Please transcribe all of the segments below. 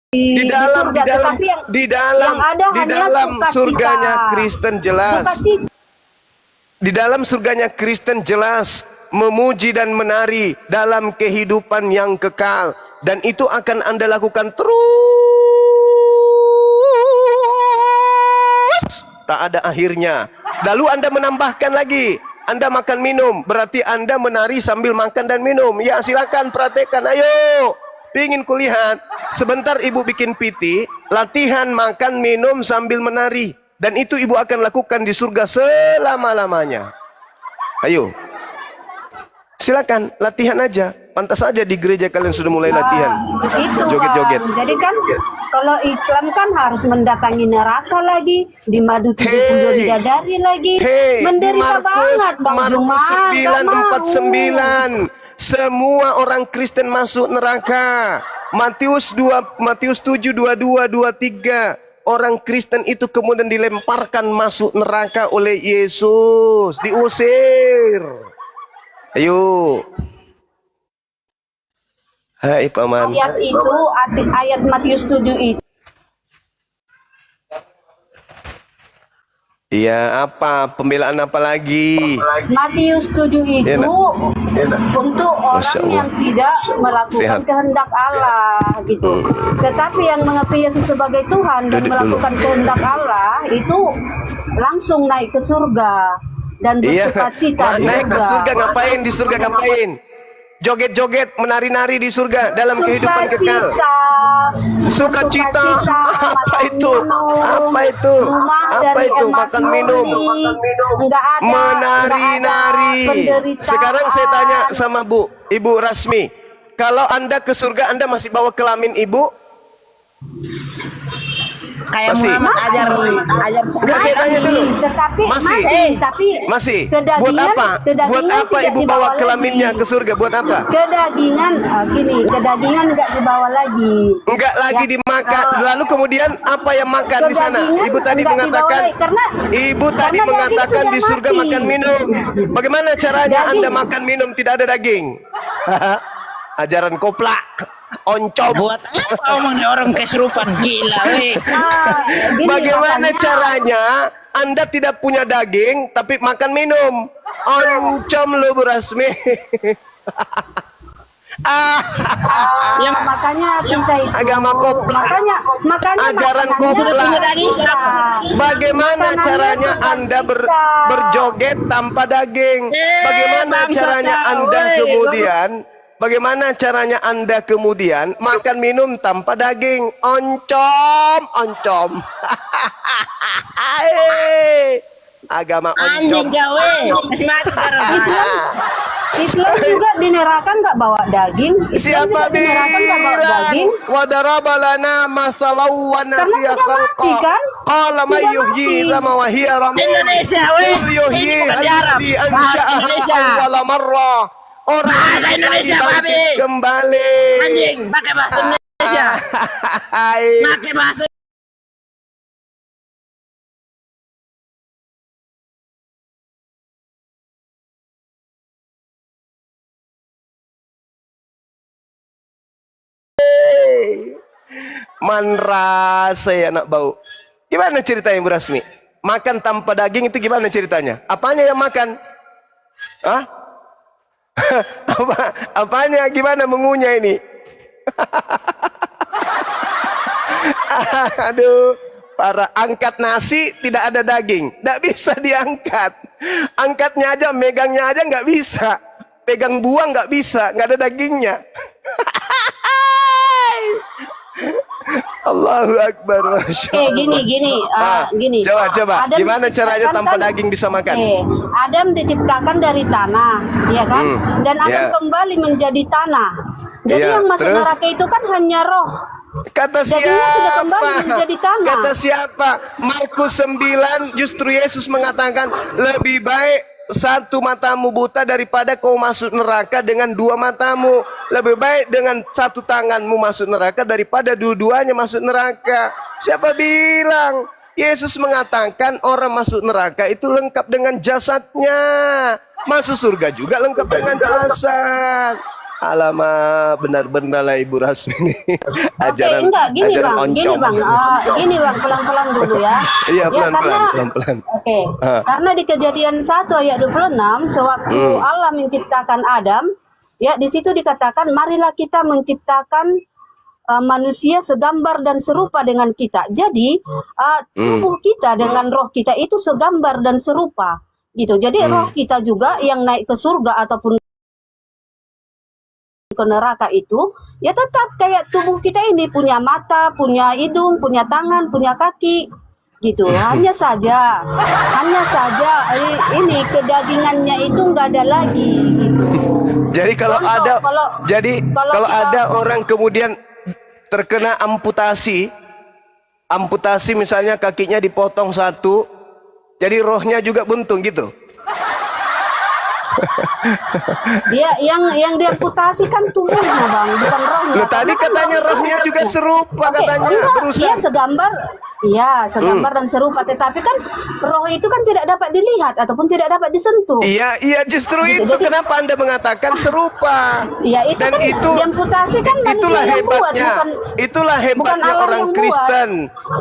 di dalam surga, tetapi yang yang ada di hanya dalam sukacita. surganya Kristen jelas. Sukacita. Di dalam surganya Kristen jelas memuji dan menari dalam kehidupan yang kekal, dan itu akan Anda lakukan terus, tak ada akhirnya. Lalu Anda menambahkan lagi, Anda makan minum, berarti Anda menari sambil makan dan minum. Ya silakan praktekkan, ayo. Ingin kulihat, sebentar ibu bikin PT, latihan makan minum sambil menari, dan itu ibu akan lakukan di surga selama-lamanya. Ayo, silakan latihan aja. Pantas saja di gereja kalian sudah mulai latihan joget-joget. Jadi kan kalau Islam kan harus mendatangi neraka lagi, di madu 72 bidadari lagi, menderita banget Bang Markus Juma. 9:49. Semua orang Kristen masuk neraka. Matius 7:22-23. Orang Kristen itu kemudian dilemparkan masuk neraka oleh Yesus, diusir. Ayo. Hai paman. Ayat itu, ayat Matius 7 itu. Iya, apa pembelaan apa lagi? Matius 7 itu untuk orang yang tidak melakukan kehendak Allah gitu. Tetapi yang mengakui Yesus sebagai Tuhan dan melakukan kehendak Allah itu langsung naik ke surga dan bersukacita di surga. Naik ke surga ngapain? Di surga ngapain? Joget-joget, menari-nari di surga dalam kehidupan kekal. Sukacita. Apa itu? Apa itu? Apa itu? Makan minum. Menari-nari. Sekarang saya tanya sama Ibu Rasmi, kalau Anda ke surga, Anda masih bawa kelamin Ibu? Kayak masih. Muhammad ajar Enggak, saya tanya dulu. Tetapi masih. Kedagingan, Buat apa Ibu bawa kelaminnya ke surga? Buat apa? Kedagingan kedagingan enggak dibawa lagi. Enggak lagi dimakan. Lalu kemudian apa yang makan di sana? Ibu tadi mengatakan di surga mati. makan minum. Bagaimana caranya Anda makan minum tidak ada daging? Ajaran koplak. Oncom. Buat apa omongnya orang kesurupan gila weh. Bagaimana caranya Anda tidak punya daging tapi makan minum? Oncom lu Bu Rasmi. Makanya kita itu agama koplak. Makanya ajaran koplak. Bagaimana caranya Anda berjoget tanpa daging? Bagaimana caranya Anda kemudian makan minum tanpa daging? Oncom. Agama oncom. Anjing gawe. Masih mati Islam juga di neraka nggak bawa daging. Siapa bilang? Wadaraba lana masalau wa nafiya khalqa. Qala may yuhyi lama wa hiya ramim. Indonesia weh. Yuhyi alladhi ansha'aha awwala marrah. Orang bahasa Indonesia babi. Kembali. Anjing, pakai bahasa Indonesia. Pakai bahasa Manra saya anak bau. Gimana ceritanya Bu Rasmi? Makan tanpa daging itu gimana ceritanya? Apanya yang makan? Hah? Apanya gimana mengunyah ini? Aduh, para angkat nasi tidak ada daging, tidak bisa diangkat. Angkatnya aja, megangnya aja nggak bisa. Pegang buang nggak bisa, nggak ada dagingnya. Allahu Akbar. Gini. Coba. Adam gimana caranya tanpa daging bisa makan? Adam diciptakan dari tanah, ya kan? Dan Adam kembali menjadi tanah. Jadi yang masuk neraka itu kan hanya roh. Kata sudah kembali menjadi tanah. Kata siapa? Markus 9 justru Yesus mengatakan lebih baik satu matamu buta daripada kau masuk neraka dengan dua matamu. Lebih baik dengan satu tanganmu masuk neraka daripada dua-duanya masuk neraka. Siapa bilang? Yesus mengatakan orang masuk neraka itu lengkap dengan jasadnya. Masuk surga juga lengkap dengan jasad. Alamak, benar-benar lah Ibu Rasmi ini. Oke, enggak, gini bang, pelan-pelan dulu ya. Iya, Ya, pelan-pelan. Oke, karena di Kejadian 1 ayat 26, sewaktu Allah menciptakan Adam, ya di situ dikatakan, marilah kita menciptakan manusia segambar dan serupa dengan kita. Jadi tubuh kita dengan roh kita itu segambar dan serupa, gitu. Jadi roh kita juga yang naik ke surga ataupun ke neraka itu ya tetap kayak tubuh kita ini, punya mata, punya hidung, punya tangan, punya kaki, gitu. Hanya saja ini kedagingannya itu nggak ada lagi, gitu. Jadi kalau ada orang kemudian terkena amputasi misalnya kakinya dipotong satu, jadi rohnya juga buntung gitu. Dia yang diamputasi kan tubuhnya bang, bukan rohnya. Loh, tadi katanya rohnya juga serupa, katanya Iya segambar dan serupa, tetapi kan roh itu kan tidak dapat dilihat ataupun tidak dapat disentuh. Iya justru gitu. Itu jadi, kenapa Anda mengatakan serupa? Iya itu dan kan itu diamputasi kan itulah manusia hebatnya, yang buat, itulah hebatnya orang Kristen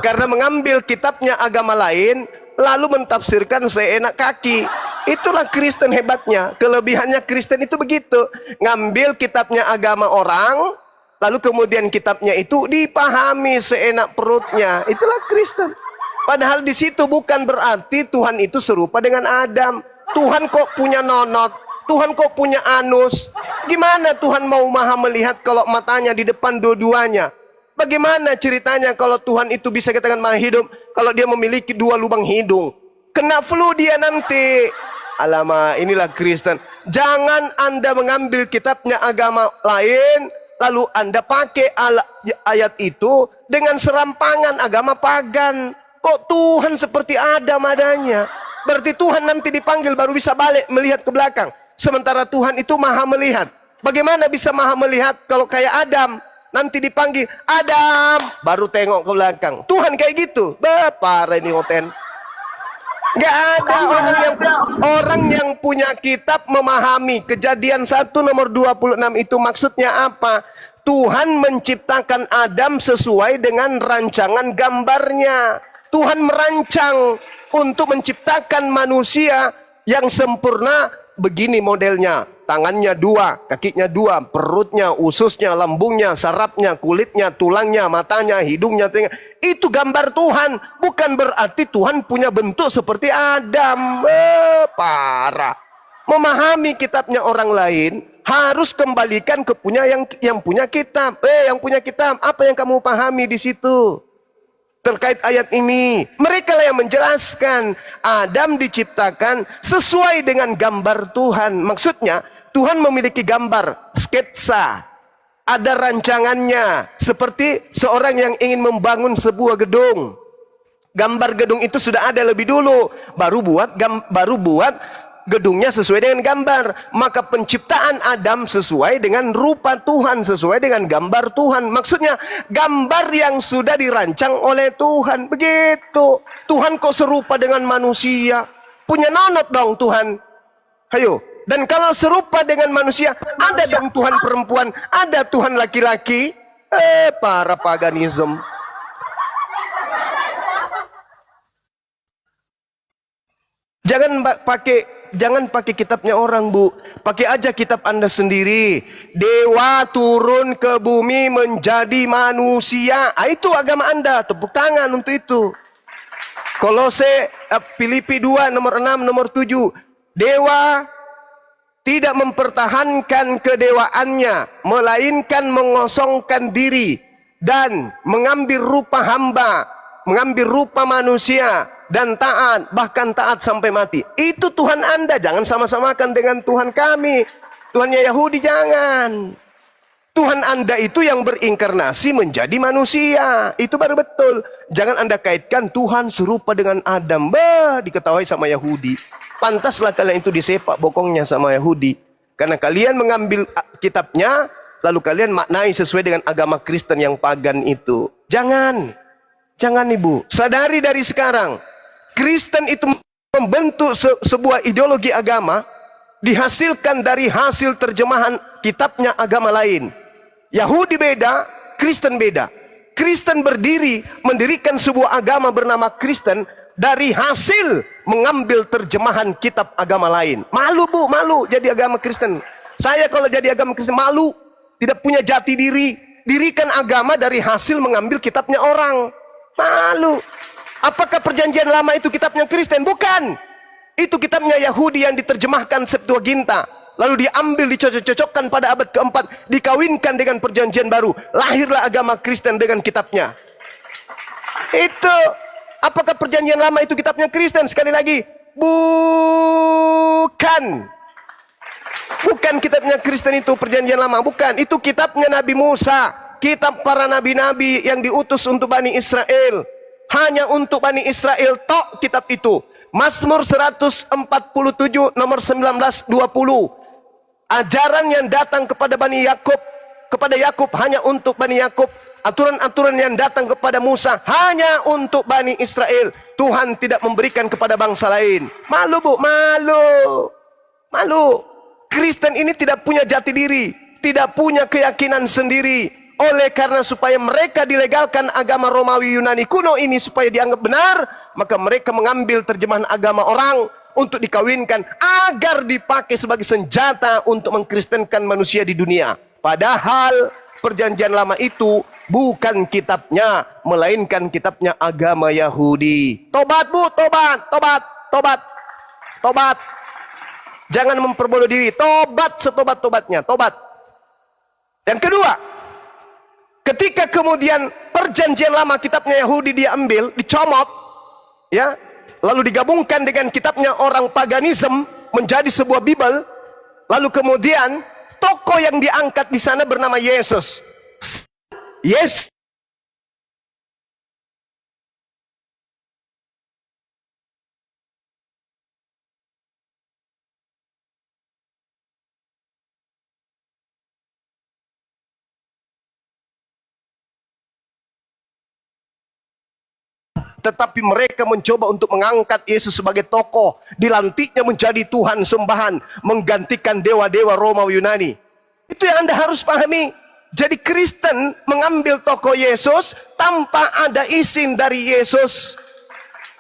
karena mengambil kitabnya agama lain lalu mentafsirkan seenak kaki. Itulah Kristen hebatnya. Kelebihannya Kristen itu begitu. Ngambil kitabnya agama orang, lalu kemudian kitabnya itu dipahami seenak perutnya. Itulah Kristen. Padahal di situ bukan berarti Tuhan itu serupa dengan Adam. Tuhan kok punya nonot, Tuhan kok punya anus. Gimana Tuhan mau maha melihat kalau matanya di depan dua-duanya? Bagaimana ceritanya kalau Tuhan itu bisa katakan maha hidup kalau dia memiliki 2 lubang hidung? Kena flu dia nanti. Alamak, inilah Kristen. Jangan Anda mengambil kitabnya agama lain lalu Anda pakai ayat itu dengan serampangan agama pagan. Kok Tuhan seperti Adam adanya? Berarti Tuhan nanti dipanggil baru bisa balik melihat ke belakang. Sementara Tuhan itu maha melihat. Bagaimana bisa maha melihat kalau kayak Adam? Nanti dipanggil Adam baru tengok ke belakang. Tuhan kayak gitu. Parah ini Oten. Gak ada orang yang punya kitab memahami. Kejadian 1 nomor 26 itu maksudnya apa? Tuhan menciptakan Adam sesuai dengan rancangan gambarnya. Tuhan merancang untuk menciptakan manusia yang sempurna. Begini modelnya, tangannya 2, kakinya 2, perutnya, ususnya, lambungnya, sarafnya, kulitnya, tulangnya, matanya, hidungnya, telinga. Itu gambar Tuhan. Bukan berarti Tuhan punya bentuk seperti Adam. Parah. Memahami kitabnya orang lain harus kembalikan ke yang punya kitab. Yang punya kitab, apa yang kamu pahami di situ? Terkait ayat ini, mereka lah yang menjelaskan Adam diciptakan sesuai dengan gambar Tuhan. Maksudnya Tuhan memiliki gambar, sketsa, ada rancangannya. Seperti seorang yang ingin membangun sebuah gedung, gambar gedung itu sudah ada lebih dulu, baru buat gedungnya sesuai dengan gambar. Maka penciptaan Adam sesuai dengan rupa Tuhan, sesuai dengan gambar Tuhan. Maksudnya gambar yang sudah dirancang oleh Tuhan. Begitu. Tuhan kok serupa dengan manusia? Punya nonot dong Tuhan. Ayo. Dan kalau serupa dengan manusia, ada dong Tuhan perempuan, ada Tuhan laki-laki. Para paganisme. Jangan pakai kitabnya orang, Bu. Pakai aja kitab Anda sendiri. Dewa turun ke bumi menjadi manusia. Itu agama Anda. Tepuk tangan untuk itu. Kolose, Filipi 2 nomor 6 nomor 7. Dewa tidak mempertahankan kedewaannya, melainkan mengosongkan diri dan mengambil rupa hamba, mengambil rupa manusia dan taat, bahkan taat sampai mati. Itu Tuhan Anda. Jangan sama-samakan dengan Tuhan kami. Tuhannya Yahudi jangan. Tuhan Anda itu yang berinkarnasi menjadi manusia. Itu baru betul. Jangan Anda kaitkan Tuhan serupa dengan Adam. Diketahui sama Yahudi. Pantaslah kalian itu disepak bokongnya sama Yahudi. Karena kalian mengambil kitabnya, lalu kalian maknai sesuai dengan agama Kristen yang pagan itu. Jangan Ibu. Sadari dari sekarang. Kristen itu membentuk sebuah ideologi agama dihasilkan dari hasil terjemahan kitabnya agama lain. Yahudi beda, Kristen beda. Kristen mendirikan sebuah agama bernama Kristen dari hasil mengambil terjemahan kitab agama lain. Malu bu, malu jadi agama Kristen. Saya kalau jadi agama Kristen malu, tidak punya jati diri. Dirikan agama dari hasil mengambil kitabnya orang. Malu. Apakah perjanjian lama itu kitabnya Kristen? Bukan. Itu kitabnya Yahudi yang diterjemahkan Septuaginta. Lalu diambil, dicocok-cocokkan pada abad keempat, dikawinkan dengan perjanjian baru. Lahirlah agama Kristen dengan kitabnya. Itu. Apakah perjanjian lama itu kitabnya Kristen? Sekali lagi, bukan. Bukan kitabnya Kristen itu perjanjian lama. Bukan. Itu kitabnya Nabi Musa. Kitab para nabi-nabi yang diutus untuk Bani Israel. Hanya untuk Bani Israel tok kitab itu. Mazmur 147 nomor 19-20. Ajaran yang datang kepada Bani Yakub, kepada Yakub hanya untuk Bani Yakub. Aturan-aturan yang datang kepada Musa hanya untuk Bani Israel. Tuhan tidak memberikan kepada bangsa lain. Malu bu, malu. Malu. Kristen ini tidak punya jati diri, tidak punya keyakinan sendiri. Oleh karena supaya mereka dilegalkan agama Romawi Yunani kuno ini supaya dianggap benar, maka mereka mengambil terjemahan agama orang untuk dikawinkan agar dipakai sebagai senjata untuk mengkristenkan manusia di dunia. Padahal perjanjian lama itu bukan kitabnya, melainkan kitabnya agama Yahudi. Tobat bu, tobat, tobat, tobat, tobat. Jangan memperbodoh diri. Tobat setobat-tobatnya, tobat. Yang kedua, ketika kemudian perjanjian lama kitabnya Yahudi diambil, dicomot, ya, lalu digabungkan dengan kitabnya orang paganisme menjadi sebuah Bible, lalu kemudian tokoh yang diangkat di sana bernama Yesus. Yes. Tetapi mereka mencoba untuk mengangkat Yesus sebagai tokoh, dilantiknya menjadi Tuhan sembahan, menggantikan dewa-dewa Romawi Yunani. Itu yang Anda harus pahami. Jadi Kristen mengambil tokoh Yesus tanpa ada izin dari Yesus.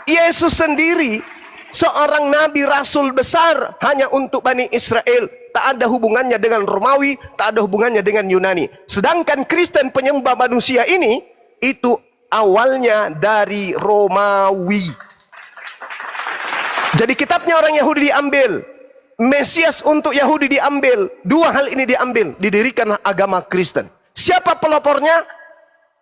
Yesus sendiri seorang nabi rasul besar hanya untuk Bani Israel. Tak ada hubungannya dengan Romawi, tak ada hubungannya dengan Yunani. Sedangkan Kristen penyembah manusia ini, itu awalnya dari Romawi. Jadi kitabnya orang Yahudi diambil, Mesias untuk Yahudi diambil. Dua hal ini diambil, didirikanlah agama Kristen. Siapa pelopornya?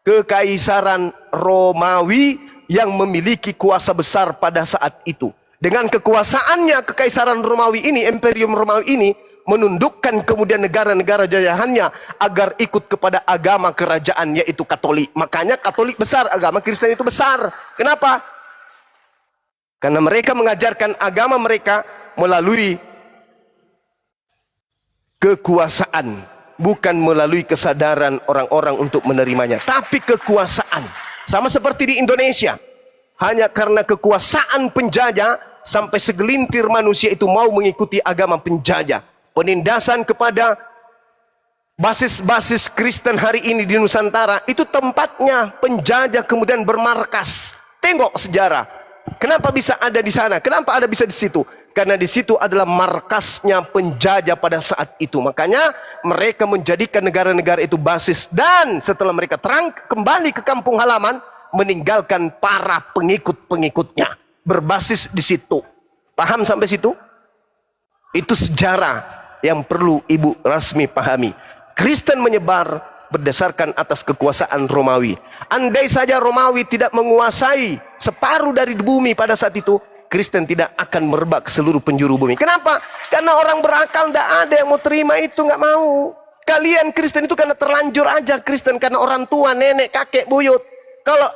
Kekaisaran Romawi yang memiliki kuasa besar pada saat itu. Dengan kekuasaannya, kekaisaran Romawi ini, Imperium Romawi ini, menundukkan kemudian negara-negara jajahannya agar ikut kepada agama kerajaan, yaitu Katolik. Makanya Katolik besar, agama Kristen itu besar. Kenapa? Karena mereka mengajarkan agama mereka melalui kekuasaan, bukan melalui kesadaran orang-orang untuk menerimanya, tapi kekuasaan. Sama seperti di Indonesia, hanya karena kekuasaan penjajah sampai segelintir manusia itu mau mengikuti agama penjajah. Penindasan kepada basis-basis Kristen hari ini di Nusantara, itu tempatnya penjajah kemudian bermarkas. Tengok sejarah. Kenapa bisa ada di sana? Kenapa ada bisa di situ? Karena di situ adalah markasnya penjajah pada saat itu. Makanya mereka menjadikan negara-negara itu basis. Dan setelah mereka kembali ke kampung halaman, meninggalkan para pengikut-pengikutnya. Berbasis di situ. Paham sampai situ? Itu sejarah yang perlu Ibu Rasmi pahami. Kristen menyebar berdasarkan atas kekuasaan Romawi. Andai saja Romawi tidak menguasai separuh dari bumi pada saat itu, Kristen tidak akan merebak seluruh penjuru bumi. Kenapa? Karena orang berakal tidak ada yang mau terima itu, nggak mau. Kalian Kristen itu karena terlanjur aja Kristen, karena orang tua, nenek, kakek, buyut. Kalau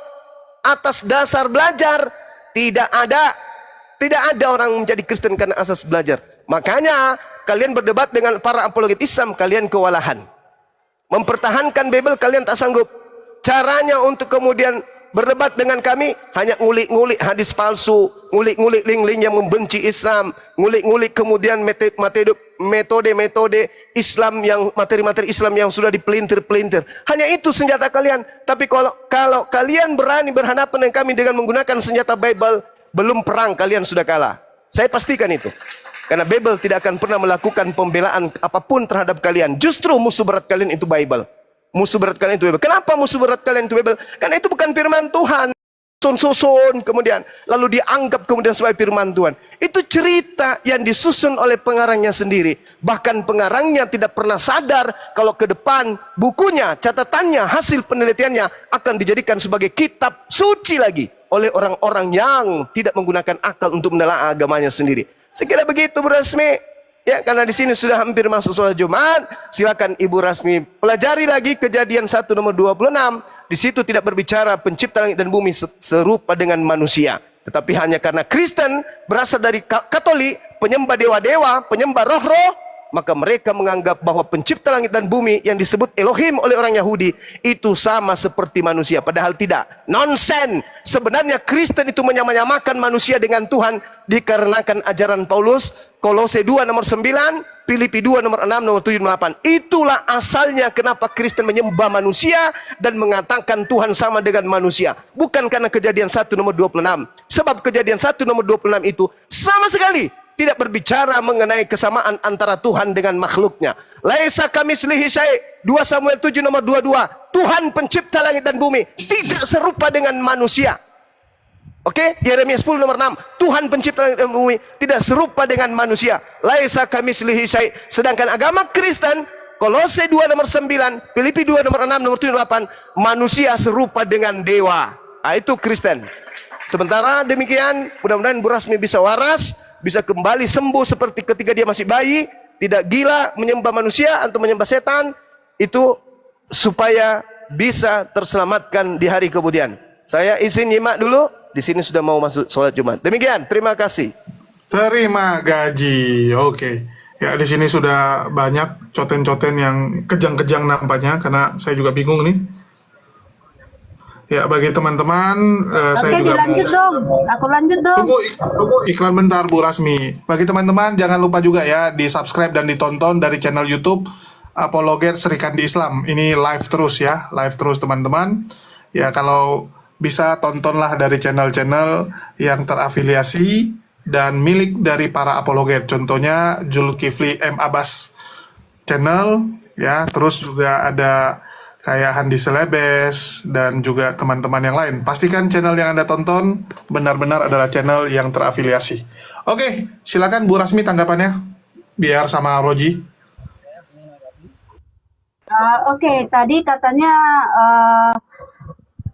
atas dasar belajar, tidak ada orang menjadi Kristen karena asas belajar. Makanya kalian berdebat dengan para apologet Islam, kalian kewalahan. Mempertahankan Bible kalian tak sanggup. Caranya untuk kemudian berdebat dengan kami, hanya ngulik-ngulik hadis palsu, ngulik-ngulik link-link yang membenci Islam, ngulik-ngulik kemudian metode-metode Islam yang materi-materi Islam yang sudah dipelintir-pelintir. Hanya itu senjata kalian. Tapi kalau kalian berani berhadapan dengan kami dengan menggunakan senjata Bible, belum perang kalian sudah kalah. Saya pastikan itu. Karena Bible tidak akan pernah melakukan pembelaan apapun terhadap kalian. Justru musuh berat kalian itu Bible. Musuh berat kalian itu Bible. Kenapa musuh berat kalian itu Bible? Karena itu bukan firman Tuhan. Susun kemudian lalu dianggap kemudian sebagai firman Tuhan. Itu cerita yang disusun oleh pengarangnya sendiri. Bahkan pengarangnya tidak pernah sadar kalau ke depan bukunya, catatannya, hasil penelitiannya akan dijadikan sebagai kitab suci lagi oleh orang-orang yang tidak menggunakan akal untuk menelaah agamanya sendiri. Sekira begitu Bu Rasmi. Ya, karena di sini sudah hampir masuk sholat Jumat, silakan Ibu Rasmi pelajari lagi Kejadian 1 nomor 26. Di situ tidak berbicara pencipta langit dan bumi serupa dengan manusia. Tetapi hanya karena Kristen berasal dari Katolik, penyembah dewa-dewa, penyembah roh-roh, maka mereka menganggap bahwa pencipta langit dan bumi yang disebut Elohim oleh orang Yahudi itu sama seperti manusia. Padahal tidak. Nonsen. Sebenarnya Kristen itu menyamakan manusia dengan Tuhan dikarenakan ajaran Paulus. Kolose 2 nomor 9, Filipi 2 nomor 6, nomor 7, nomor 8. Itulah asalnya kenapa Kristen menyembah manusia dan mengatakan Tuhan sama dengan manusia. Bukan karena Kejadian 1 nomor 26. Sebab Kejadian 1 nomor 26 itu sama sekali tidak berbicara mengenai kesamaan antara Tuhan dengan makhluknya. Laisa kamitslihi syai'. 2 Samuel 7 nomor 22. Tuhan pencipta langit dan bumi tidak serupa dengan manusia. Oke, Yeremia 10 nomor 6. Tuhan pencipta langit dan bumi tidak serupa dengan manusia. Laisa kamitslihi syai'. Sedangkan agama Kristen, Kolose 2 nomor 9, Filipi 2 nomor 6, nomor 7, 8, manusia serupa dengan dewa. Nah, itu Kristen. Sementara demikian, mudah-mudahan Bu Rasmi bisa waras, bisa kembali sembuh seperti ketika dia masih bayi, tidak gila menyembah manusia atau menyembah setan, itu supaya bisa terselamatkan di hari kemudian. Saya izin nyimak dulu, di sini sudah mau masuk sholat Jumat. Demikian, terima kasih. Terima gaji, oke. Ya, di sini sudah banyak coten-coten yang kejang-kejang nampaknya, karena saya juga bingung nih. Ya, bagi teman-teman, saya juga dilanjut dong. Aku lanjut dong. Tunggu iklan bentar Bu Rasmi. Bagi teman-teman jangan lupa juga ya di subscribe dan ditonton dari channel YouTube Apologet Serikandi Islam. Ini live terus ya, live terus teman-teman. Ya, kalau bisa tontonlah dari channel-channel yang terafiliasi dan milik dari para apologet. Contohnya Zulkifli M. Abbas channel ya, terus juga ada kayak Handi Selebes dan juga teman-teman yang lain. Pastikan channel yang Anda tonton benar-benar adalah channel yang terafiliasi. Oke, silakan Bu Rasmi tanggapannya biar sama Roji. Oke, tadi katanya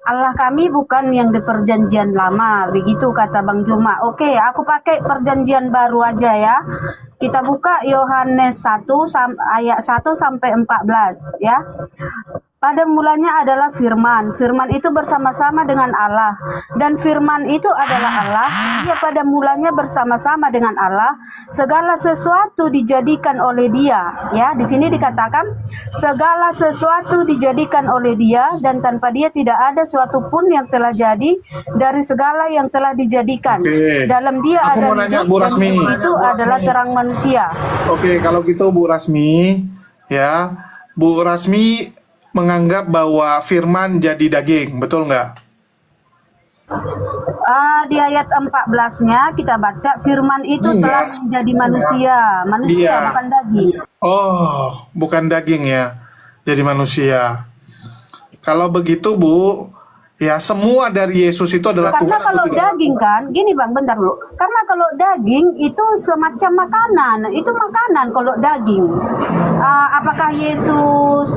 Allah kami bukan yang di perjanjian lama, begitu kata Bang Juma. Oke, aku pakai perjanjian baru aja ya. Kita buka Yohanes 1 ayat 1 sampai 14 ya. Pada mulanya adalah firman. Firman itu bersama-sama dengan Allah. Dan firman itu adalah Allah. Dia pada mulanya bersama-sama dengan Allah. Segala sesuatu dijadikan oleh Dia. Ya, di sini dikatakan segala sesuatu dijadikan oleh Dia dan tanpa Dia tidak ada suatu pun yang telah jadi dari segala yang telah dijadikan. Oke. Dalam Dia Aku ada mau nanya, hidup Bu dan Rasmi. hidup itu adalah terang manusia. Oke, kalau gitu Bu Rasmi ya, Bu Rasmi menganggap bahwa firman jadi daging, betul nggak? Di ayat 14-nya kita baca firman itu Enggak. telah menjadi manusia. Manusia Iya. bukan daging. Oh, bukan daging ya, jadi manusia. Kalau begitu Bu, ya semua dari Yesus itu adalah Karena Tuhan atau kalau tidak? daging kan, gini Bang, bentar dulu. Karena kalau daging itu semacam makanan, itu makanan kalau daging. Apakah Yesus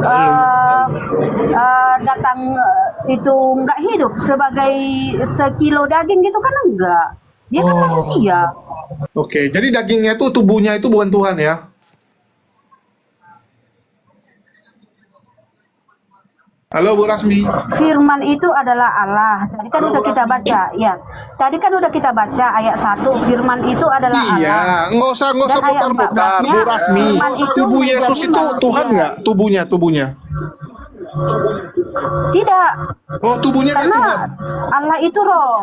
datang itu nggak hidup sebagai sekilo daging gitu kan enggak? Dia kan manusia. Oke, jadi dagingnya itu tubuhnya itu bukan Tuhan ya? Halo Bu Rasmi. Firman itu adalah Allah. Tadi kan udah kita baca, ya. Tadi kan udah kita baca ayat 1. Firman itu adalah Allah. Iya, nggak usah Dan ayat mutar-mutar, 14-nya, Bu Rasmi. firman itu Tubuh Yesus menjadi itu manusia. Tuhan nggak? Tubuhnya. Tidak, Oh, tubuhnya kan karena Tuhan. Allah itu roh,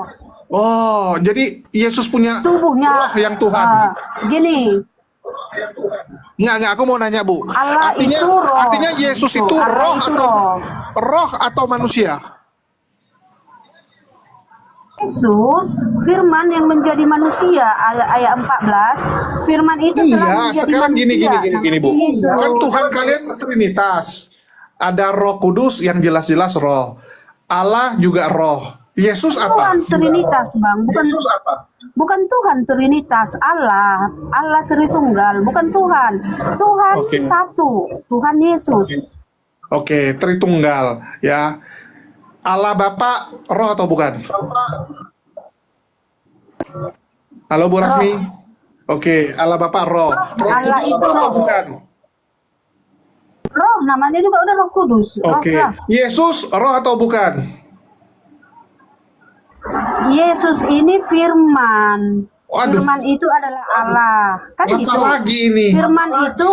Oh, jadi Yesus punya tubuhnya. roh yang Tuhan. Gini, Enggak, aku mau nanya, Bu. Allah Artinya itu roh. artinya Yesus Gitu. itu Allah roh itu atau roh. manusia? Yesus, firman yang menjadi manusia, ayat 14, firman itu telah Iya, menjadi sekarang manusia. gini, Bu. Yesus. Kan Tuhan kalian Trinitas. Ada Roh Kudus yang jelas-jelas roh. Allah juga roh. Yesus apa? Tuhan Trinitas, Bang, bukan Tuhan Trinitas, Allah Tritunggal, bukan Tuhan. Tuhan Oke. satu, Tuhan Yesus. Oke, Tritunggal, ya. Allah Bapa roh atau bukan? Halo Bu Rasmi. Oke, Allah Bapa roh. Roh Allah Kudus itu roh atau roh. bukan? Roh, namanya juga udah Roh Kudus. Roh Oke. lah. Yesus roh atau bukan? Yesus ini firman. Waduh. Firman itu adalah Allah. Kan Apa gitu. lagi ini? Firman itu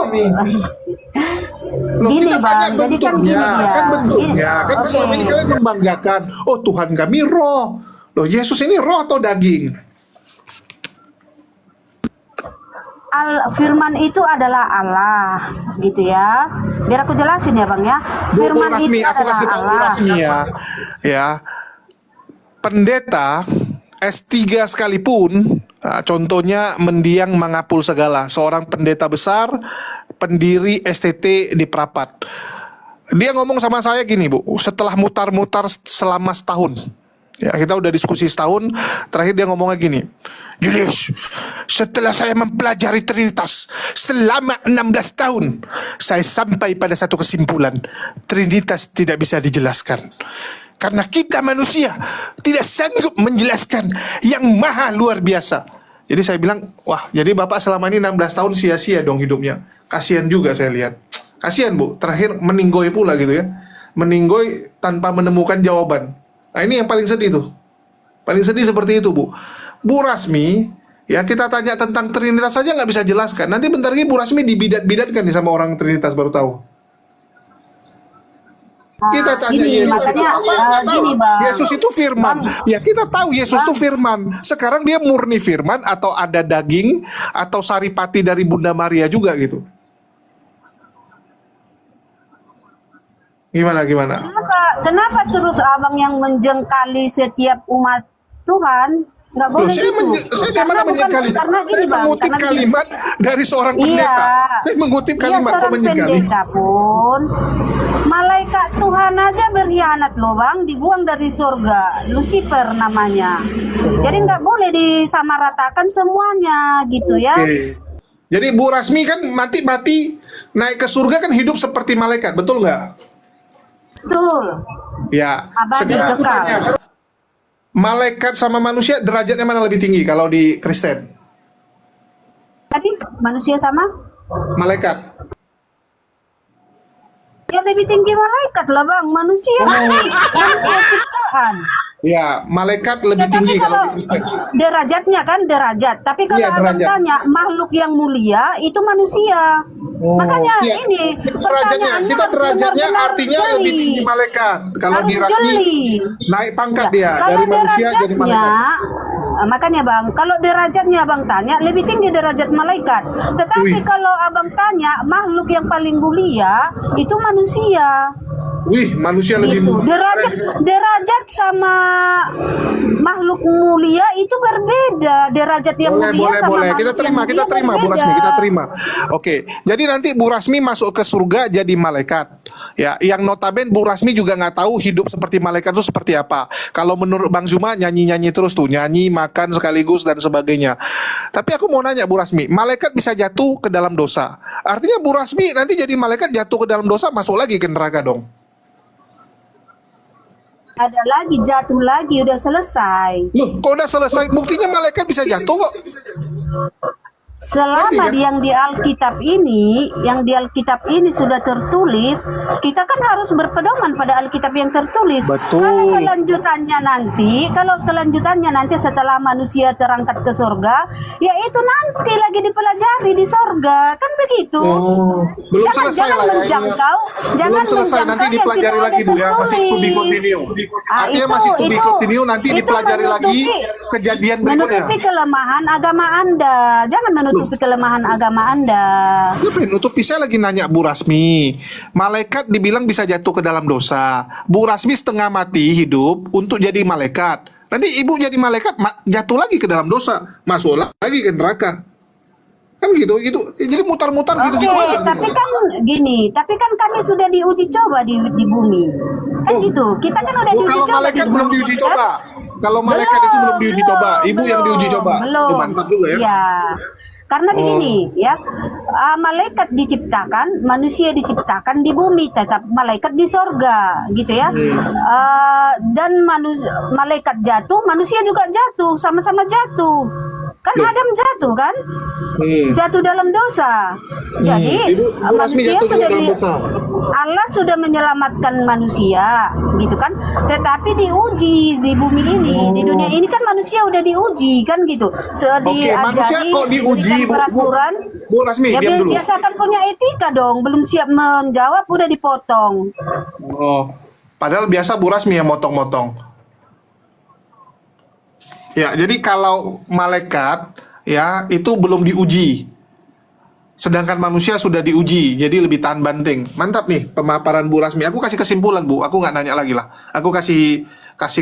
Loh, gini, kita Bang. tanya Jadi kan gini bentuknya, dia. kan bentuknya. Kan Oke. selama ini kalian membanggakan, oh Tuhan kami roh. Loh, Yesus ini roh atau daging? Firman itu adalah Allah, gitu ya. Biar aku jelasin ya, Bang ya. Bu Firman Rasmi, itu aku adalah kasih tahu Bu Allah. Rasmi ya. Ya. Pendeta S3 sekalipun, contohnya mendiang mengapul segala, seorang pendeta besar, pendiri STT di Prapat. Dia ngomong sama saya gini, Bu, setelah mutar-mutar selama setahun. Ya, kita udah diskusi setahun, terakhir dia ngomongnya gini, Julius, setelah saya mempelajari Trinitas selama 16 tahun, saya sampai pada satu kesimpulan, Trinitas tidak bisa dijelaskan. Karena kita manusia tidak sanggup menjelaskan yang maha luar biasa. Jadi saya bilang, wah, jadi Bapak selama ini 16 tahun sia-sia dong hidupnya. Kasihan juga saya lihat. Kasihan, Bu, terakhir meninggoy pula gitu ya. Meninggoy tanpa menemukan jawaban. Nah, ini yang paling sedih tuh. Paling sedih seperti itu, Bu. Bu Rasmi, ya kita tanya tentang Trinitas saja nggak bisa jelaskan. Nanti bentar lagi Bu Rasmi dibidat-bidatkan nih sama orang Trinitas baru tahu. Kita tanya Gini, Yesus itu makanya, apa? Nggak tahu. gini, Bang. Yesus itu firman. Ya kita tahu Yesus itu firman. Sekarang dia murni firman atau ada daging atau saripati dari Bunda Maria juga gitu. Gimana? Kenapa terus abang yang menjengkali setiap umat Tuhan? Nggak Loh, boleh saya gitu. saya Karena mana bukan- menyengkali? Karena Saya gini, Bang, mengutip karena gini. kalimat dari seorang Iya. pendeta. Saya mengutip kalimat, kok seorang menyengkali? pendeta pun malaikat Tuhan aja berkhianat loh, Bang, dibuang dari surga. Lucifer namanya. Jadi nggak boleh disamaratakan semuanya gitu ya. Oke. Jadi Bu Rasmi kan mati naik ke surga kan hidup seperti malaikat, betul nggak? Betul. Ya. Abadi Sekarang aku kekal. tanya, malaikat sama manusia derajatnya mana lebih tinggi kalau di Kristen? Tadi manusia sama Malaikat. ya lebih tinggi malaikat lah, Bang. Manusia manusia ciptaan. Ya, malaikat lebih Ya, tapi tinggi kalau kalau di Kristen. derajatnya kan derajat. Tapi kalau Iya, abang derajat. tanya makhluk yang mulia itu manusia. Oh, Makanya iya. ini Derajatnya, kita pertanyaannya derajatnya benar-benar artinya jeli. lebih tinggi malaikat. Kalau Harus di Rasmi jeli. naik pangkat Ya, dia kalau dari manusia jadi derajatnya, malaikat. makanya Bang, kalau derajatnya Abang tanya lebih tinggi derajat malaikat. Tetapi Wih. kalau Abang tanya makhluk yang paling mulia itu manusia. Wih, manusia lebih Gitu. mulia. Derajat sama makhluk mulia itu berbeda. Derajat yang mulia sama Boleh. Kita makhluk yang terima, mulia Bu berbeda. Rasmi, kita terima. Oke, jadi nanti Bu Rasmi masuk ke surga jadi malaikat. Ya, yang notaben Bu Rasmi juga nggak tahu hidup seperti malaikat itu seperti apa. Kalau menurut Bang Zuma nyanyi-nyanyi terus tuh, nyanyi, makan sekaligus dan sebagainya. Tapi aku mau nanya Bu Rasmi, malaikat bisa jatuh ke dalam dosa. Artinya Bu Rasmi nanti jadi malaikat jatuh ke dalam dosa masuk lagi ke neraka dong. Ada lagi jatuh lagi udah selesai. Loh, kok udah selesai? Buktinya malaikat bisa jatuh kok. Selama yang di Alkitab ini, sudah tertulis, kita kan harus berpedoman pada Alkitab yang tertulis. Betul. Kalau kelanjutannya nanti setelah manusia terangkat ke surga, ya itu nanti lagi dipelajari di surga, kan begitu. Oh, belum selesai lah ya ini ya. Belum selesai, nanti yang dipelajari tidak lagi ada Bu ya, masih to be tertulis. continue. Artinya Itu- masih to be itu- continue, nanti itu dipelajari lagi kejadian berikutnya. menutupi kelemahan agama Anda. Jangan menutupi kelemahan agama Anda. Ngapain nutupi? Saya lagi nanya Bu Rasmi. Malaikat dibilang bisa jatuh ke dalam dosa. Bu Rasmi setengah mati hidup untuk jadi malaikat. Nanti ibu jadi malaikat jatuh lagi ke dalam dosa, masuk lagi ke neraka. Kan gitu. Jadi mutar-mutar Oke, gitu aja. tapi kan kami sudah diuji coba di bumi. Kan Oh. gitu. Kita kan udah diuji Kalau coba malaikat di belum bumi, diuji kan? coba. Kalau malaikat itu belum diuji coba. Ibu yang diuji coba. Belum. Oh, mantap juga ya. Iya. Karena Oh. begini ya, malaikat diciptakan, manusia diciptakan di bumi, tetap malaikat di sorga, gitu ya. Dan malaikat jatuh, manusia juga jatuh, sama-sama jatuh. Kan Loh. Adam jatuh kan? Jatuh dalam dosa. Jadi Ibu Rasmi manusia jatuh juga sudah dalam dosa. Allah sudah menyelamatkan manusia, gitu kan? Tetapi diuji di bumi ini, di dunia ini kan manusia udah diuji kan gitu. Oke, manusia kok diuji, Bu? peraturan. Bu Rasmi, Ya diam dulu. biasa kan punya etika dong, belum siap menjawab udah dipotong. Oh, padahal biasa Bu Rasmi yang motong-motong. Ya, jadi kalau malaikat ya itu belum diuji. Sedangkan manusia sudah diuji, jadi lebih tahan banting. Mantap nih pemaparan Bu Rasmi. Aku kasih kesimpulan, Bu. Aku nggak nanya lagi lah. Aku kasih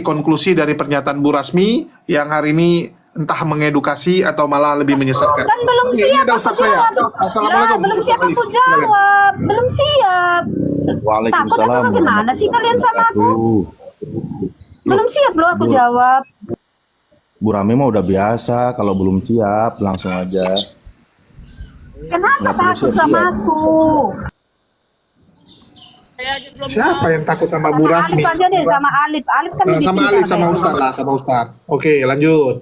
konklusi dari pernyataan Bu Rasmi yang hari ini entah mengedukasi atau malah lebih menyesatkan. Kan belum Oke, siap ini ada aku Ustaz saya. jawab. Assalamualaikum. Lah, belum Ustaz siap Alif. aku jawab. Belum siap. Takut Waalaikumsalam. atau bagaimana sih kalian sama aku? Wabarakatuh. Belum siap loh aku jawab. Bu Rame mah udah biasa, kalau belum siap langsung aja. Kenapa Nggak perlu takut siap-siap. sama aku? Siapa yang takut sama Bu Rasmi? Alif aja deh, sama Alif. Alif kan lebih Sama pintar Alif, sama deh. Ustaz lah, sama Ustaz. Oke, lanjut.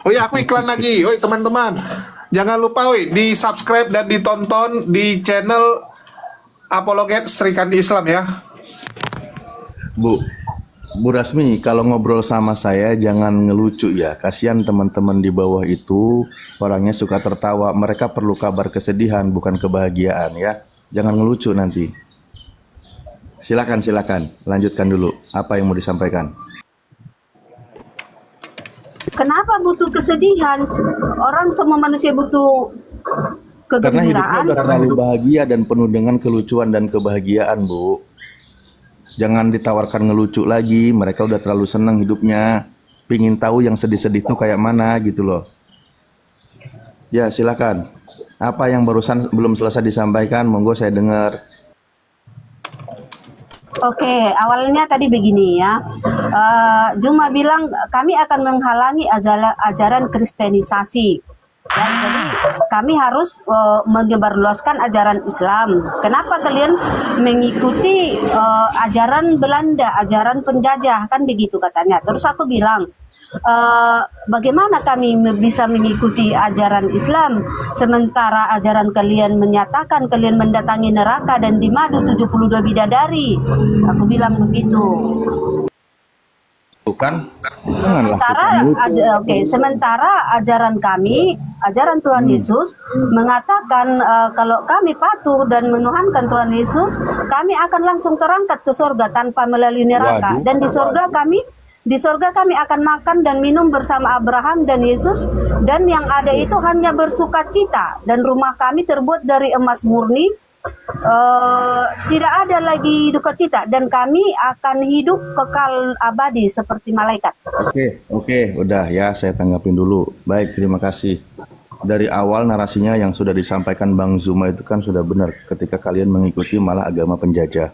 Oh ya, aku iklan lagi. Oi, teman-teman. Jangan lupa, di subscribe dan ditonton di channel Apologet Sri Kandi Islam ya. Bu Rasmi, kalau ngobrol sama saya jangan ngelucu ya. Kasihan teman-teman di bawah itu, orangnya suka tertawa. Mereka perlu kabar kesedihan, bukan kebahagiaan ya. Jangan ngelucu nanti. Silakan, lanjutkan dulu. Apa yang mau disampaikan? Kenapa butuh kesedihan? Orang semua manusia butuh Karena hidupnya kegembiraan. udah terlalu bahagia dan penuh dengan kelucuan dan kebahagiaan, Bu. Jangan ditawarkan ngelucu lagi, mereka udah terlalu senang hidupnya. Pingin tahu yang sedih-sedih itu kayak mana gitu loh. Ya, silakan. Apa yang barusan belum selesai disampaikan, monggo saya dengar. Oke, awalnya tadi begini ya. Juma bilang kami akan menghalangi ajaran kristenisasi. Ya, jadi kami harus menyebarluaskan ajaran Islam. Kenapa kalian mengikuti ajaran Belanda, ajaran penjajah, kan begitu katanya. Terus aku bilang, bagaimana kami bisa mengikuti ajaran Islam sementara ajaran kalian menyatakan kalian mendatangi neraka dan dimadu 72 bidadari. Aku bilang begitu. Bukan? Janganlah Sementara ajaran kami, ajaran Tuhan Yesus mengatakan kalau kami patuh dan menuhankan Tuhan Yesus, kami akan langsung terangkat ke surga tanpa melalui neraka. Waduh. Dan di surga kami akan makan dan minum bersama Abraham dan Yesus, dan yang ada itu hanya bersukacita, dan rumah kami terbuat dari emas murni. Tidak ada lagi duka cita, dan kami akan hidup kekal abadi seperti malaikat. Oke, udah ya, saya tanggapin dulu. Baik, terima kasih. Dari awal narasinya yang sudah disampaikan Bang Zuma itu kan sudah benar. Ketika kalian mengikuti malah agama penjajah.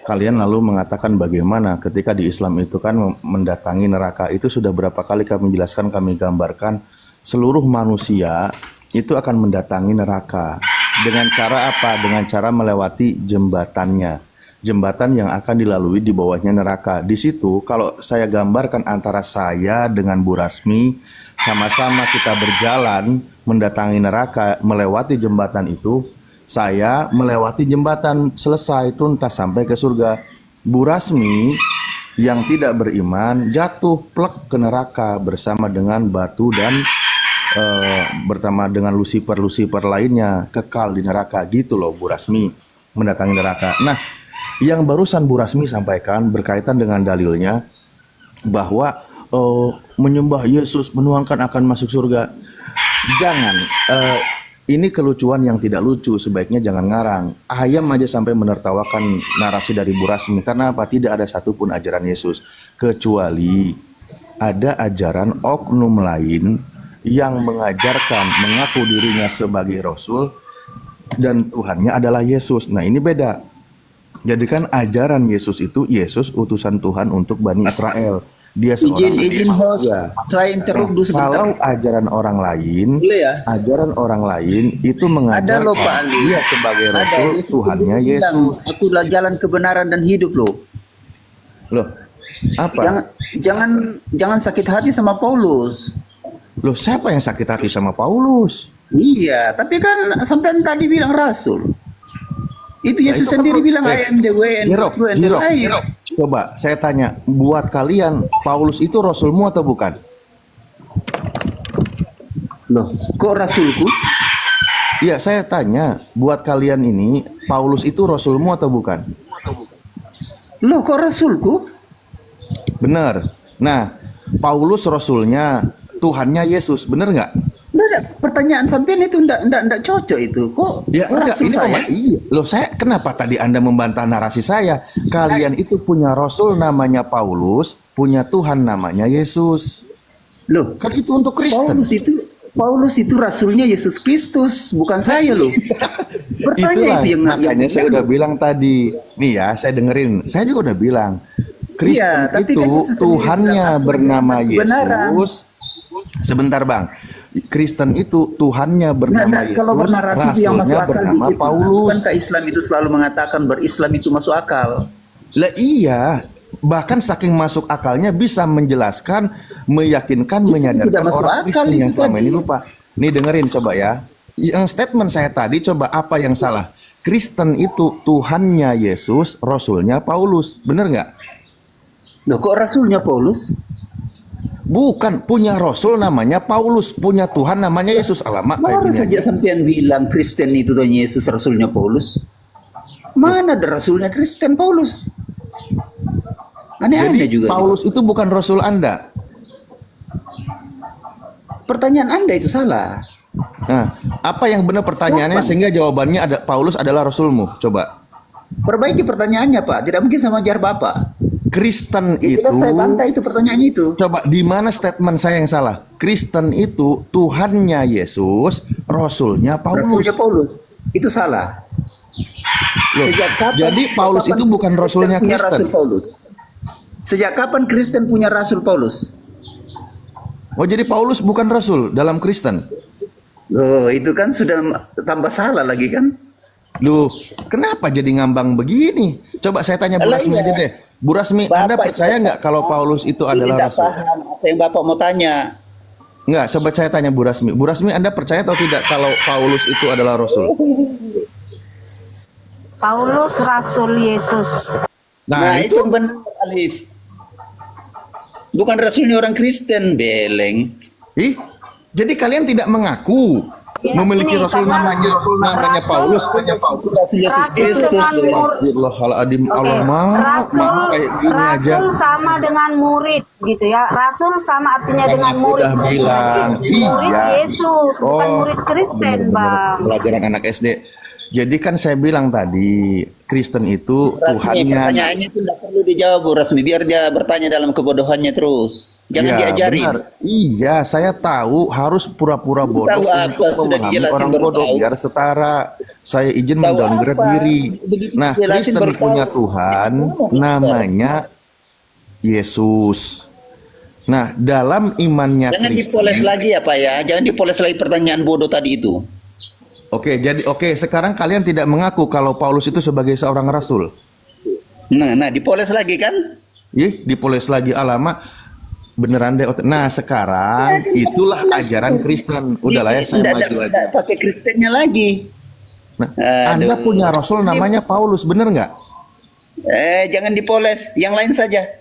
Kalian lalu mengatakan bagaimana ketika di Islam itu kan mendatangi neraka. Itu sudah berapa kali kami jelaskan, kami gambarkan. Seluruh manusia itu akan mendatangi neraka. Dengan cara apa? Dengan cara melewati jembatannya. jembatan yang akan dilalui di bawahnya neraka. Di situ kalau saya gambarkan antara saya dengan Bu Rasmi, sama-sama kita berjalan mendatangi neraka, melewati jembatan itu, saya melewati jembatan selesai tuntas sampai ke surga. Bu Rasmi yang tidak beriman jatuh plek ke neraka bersama dengan batu dan bersama dengan Lucifer lainnya, kekal di neraka. Gitu loh Bu Rasmi mendatangi neraka. Nah, yang barusan Bu Rasmi sampaikan berkaitan dengan dalilnya bahwa menyembah Yesus menuangkan akan masuk surga. Jangan, ini kelucuan yang tidak lucu, sebaiknya jangan ngarang. Ayam aja sampai menertawakan narasi dari Bu Rasmi. Karena apa? Tidak ada satupun ajaran Yesus, kecuali ada ajaran oknum lain yang mengajarkan, mengaku dirinya sebagai Rasul dan Tuhannya adalah Yesus. Nah, ini beda. Jadi kan ajaran Yesus itu, Yesus utusan Tuhan untuk Bani Israel. Dia seorang Izin host, ya. saya interrupt dulu sebentar. Kalau ajaran orang lain, Boleh ya? ajaran orang lain itu Ada mengajarkan loh Pak Ali. dia sebagai Ada, Rasul, Yesus Tuhannya sendiri bilang, Yesus. akulah jalan kebenaran dan hidup loh. Loh, apa? Jangan sakit hati sama Paulus. Loh, siapa yang sakit hati sama Paulus? Iya, tapi kan sampai tadi bilang Rasul. Itu Yesus itu kan sendiri bilang I am the way and the Jerok, truth and the Jerok. life. Coba saya tanya, buat kalian Paulus itu rasulmu atau bukan? Loh, kok Rasulku? Iya, saya tanya, buat kalian ini Paulus itu rasulmu atau bukan? Loh, kok Rasulku? Benar. Nah, Paulus rasulnya, Tuhannya Yesus, benar nggak? Nggak, pertanyaan sampean itu ndak cocok itu. Kok Ya enggak, Rasul ini saya? iya. Loh, saya kenapa tadi Anda membantah narasi saya? Kalian itu punya rasul namanya Paulus, punya Tuhan namanya Yesus. Loh, Kan itu untuk Kristen. Paulus itu rasulnya Yesus Kristus, bukan saya loh. Bertanya Itulah, itu yang makanya saya udah bilang tadi. Nih ya, saya dengerin. Saya juga udah bilang. Kristen Iya, tapi itu kan Yesus sendiri Tuhannya bilang, bernama kebenaran. Yesus. Sebentar Bang. Kristen itu Tuhannya bernama Yesus. Kalau bernarasi itu yang masuk rasulnya akal bernama dikit. Paulus. Bukankah Islam itu selalu mengatakan berislam itu masuk akal? Lah iya, bahkan saking masuk akalnya bisa menjelaskan, meyakinkan, Justru menyadarkan tidak masuk orang akal Kristen yang itu selama tadi. ini lupa. Nih dengerin coba ya. Yang statement saya tadi coba apa yang salah? Kristen itu Tuhannya Yesus, Rasulnya Paulus. Bener nggak? Loh, kok rasulnya Paulus? Bukan, punya Rasul namanya Paulus, punya Tuhan namanya Yesus. Alamak kayak Baru gini saja aja. sampean bilang Kristen itu Tuhan Yesus rasulnya Paulus. Mana ada rasulnya Kristen Paulus? Aneh-aneh Jadi juga. Paulus itu bukan Rasul Anda. Pertanyaan Anda itu salah. Nah, apa yang benar pertanyaannya Kapan? sehingga jawabannya ada Paulus adalah Rasulmu? Coba. Perbaiki pertanyaannya, Pak. Tidak mungkin sama ajar Bapak. Kristen Itu itu saya bantah itu pertanyaannya itu. coba di mana statement saya yang salah? Kristen itu Tuhannya Yesus, Rasulnya Paulus. Rasulnya Paulus. Itu salah. Loh, jadi Paulus itu bukan rasulnya punya Kristen. Rasul Paulus? Sejak kapan Kristen punya Rasul Paulus? Oh, jadi Paulus bukan rasul dalam Kristen. Oh, itu kan sudah tambah salah lagi kan? Loh, kenapa jadi ngambang begini? Coba saya tanya Bu Lah, Rasmi iya. aja deh. Bu Rasmi, Anda Bapak percaya itu- nggak kalau Paulus itu adalah Tidak rasul? paham apa yang Bapak mau tanya. Nggak, sobat saya tanya Bu Rasmi. Bu Rasmi, Anda percaya atau tidak kalau Paulus itu adalah rasul? Paulus Rasul Yesus. Nah, itu itu benar, Alif. Bukan rasulnya orang Kristen, beleng. Ih, jadi kalian tidak mengaku Ya, memiliki ini rasul karena namanya rasul- Paulus. Itu Rasul Yesus Rasul Kristus. dengan beleng. Astagfirullahaladzim, Oke, Allah Rasul, kayak gini aja. Rasul sama dengan murid gitu ya. Rasul sama artinya Kan dengan aku murid. udah bilang, Murid iya. Yesus, bukan Oh, murid Kristen, bener-bener Bang. pelajaran anak SD. Jadi kan saya bilang tadi, Kristen itu Rasmi, Tuhannya. pertanyaannya itu tidak perlu dijawab, Bu Rasmi. Biar dia bertanya dalam kebodohannya terus. Jangan Iya, diajarin. benar. Iya, saya tahu harus pura-pura bodoh Tahu apa? untuk Sudah memahami dijelasin orang baru bodoh tahu. biar setara. Saya izin Tahu mendowngrade apa? diri. Begitu Nah, dijelasin Kristen baru punya tahu. Tuhan Oh, namanya Yesus. Nah, dalam imannya Jangan Kristen. dipoles lagi ya, Pak ya. Jangan dipoles lagi pertanyaan bodoh tadi itu. Oke, sekarang kalian tidak mengaku kalau Paulus itu sebagai seorang rasul. Nah, dipoles lagi kan? Ih, dipoles lagi alamak. Beneran deh. Nah, sekarang itulah ajaran Kristen. Udahlah ya, saya maju aja. Nggak pakai Kristennya lagi. Nah, Anda Aduh. punya rasul namanya Paulus, bener nggak? Jangan dipoles, yang lain saja.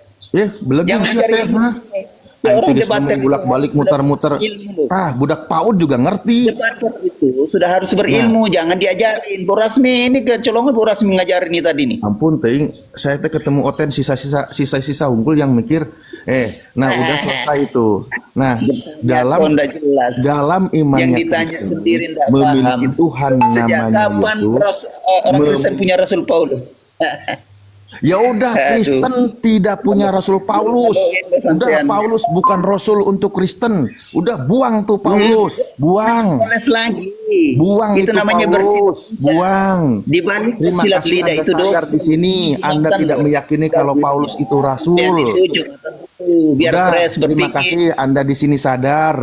Belum Jangan siapa cari ya? ilmu Hah? sini. Ya, orang debater bolak-balik itu muter-muter. sudah ilmu. Budak PAUD juga ngerti. Debater itu sudah harus berilmu, jangan diajarin. Bu Rasmi ini kecolongan, Bu Rasmi ngajarin ini tadi nih. Ampun, ting, saya ketemu Oten sisa-sisa unggul yang mikir, udah selesai itu. Nah, dalam imannya yang ditanya Kristen, sendiri nggak memiliki paham. Tuhan Sejak namanya kapan Yesus. orang Kristen punya Rasul Paulus? Ya udah, Kristen tidak punya Rasul Paulus. Udah, Paulus bukan Rasul untuk Kristen. Udah, buang tuh Paulus, buang. Poles lagi. Buang itu itu namanya Paulus, buang. Dibalik Terima silat kasih lidah Anda itu sadar di sini. Anda tidak meyakini kalau Paulus itu rasul. Biar Udah, fresh terima berpikir. kasih Anda di sini sadar.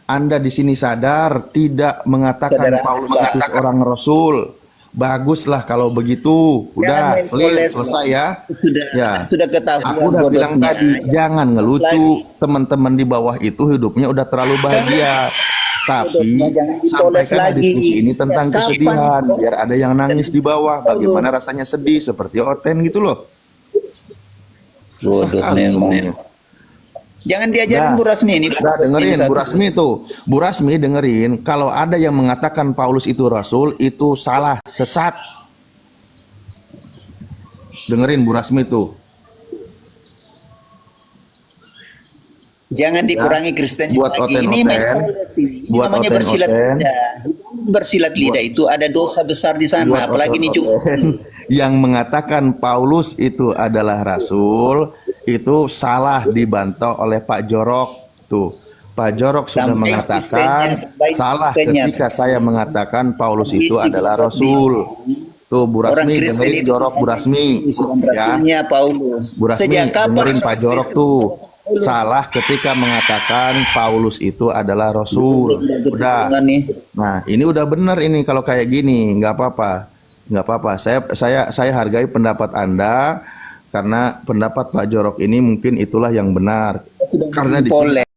Anda di sini sadar tidak mengatakan Saudara, Paulus itu seorang rasul. Baguslah kalau begitu. Udah, Jangan main clear, poles. selesai ya. Sudah ketahuan. Aku udah bilang tadi, jangan ngelucu. Teman-teman di bawah itu hidupnya udah terlalu bahagia. Tapi sampaikan diskusi ini tentang kesedihan, biar ada yang nangis di bawah. Bagaimana rasanya sedih seperti Oten gitu loh. Susah kali ngomongnya. Jangan diajarin Bu Rasmi ini. Dengerin Bu Rasmi itu. Bu Rasmi dengerin, kalau ada yang mengatakan Paulus itu rasul, itu salah, sesat. Dengerin Bu Rasmi itu. Jangan dikurangi Kristen buat lagi. Ini buat namanya Oten, bersilat lidah. Bersilat lidah itu ada dosa besar di sana. Apalagi ini cuma yang mengatakan Paulus itu adalah rasul, itu salah dibantah oleh Pak Jorok. Tuh, Pak Jorok sudah mengatakan salah ketika saya mengatakan Paulus itu adalah rasul. Tuh, Bu Rasmi dengerin Jorok, Bu Rasmi ya. Paulus. Bu Rasmi dengerin Pak Jorok tuh. Salah ketika mengatakan Paulus itu adalah rasul. Udah. Nah, ini udah benar ini kalau kayak gini, nggak apa-apa. Nggak apa-apa. Saya hargai pendapat Anda karena pendapat Pak Jorok ini mungkin itulah yang benar. Karena di sini